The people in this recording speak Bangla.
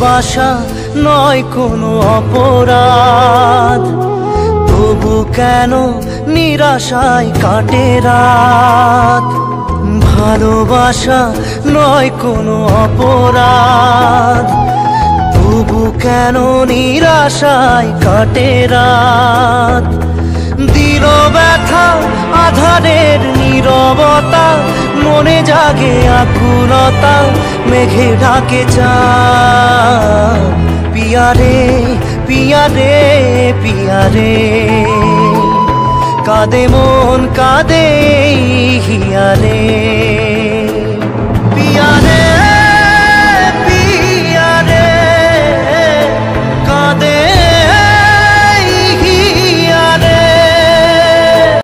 ভালোবাসা নয় কোনো অপরাধ, তবু কেন নিরাশায় কাটে রাত। ভালোবাসা নয় কোনো অপরাধ, তবু কেন নিরাশায় কাটে রাত। দিল ব্যথা আধারের নীরবতা, মনে জাগে আকুলতা, মেঘে ঢাকে চাঁদ। পিয়ারে পিয়ারে পিয়ারে, কাঁদে মন কাঁদে হিয়ারে। পিয়ারে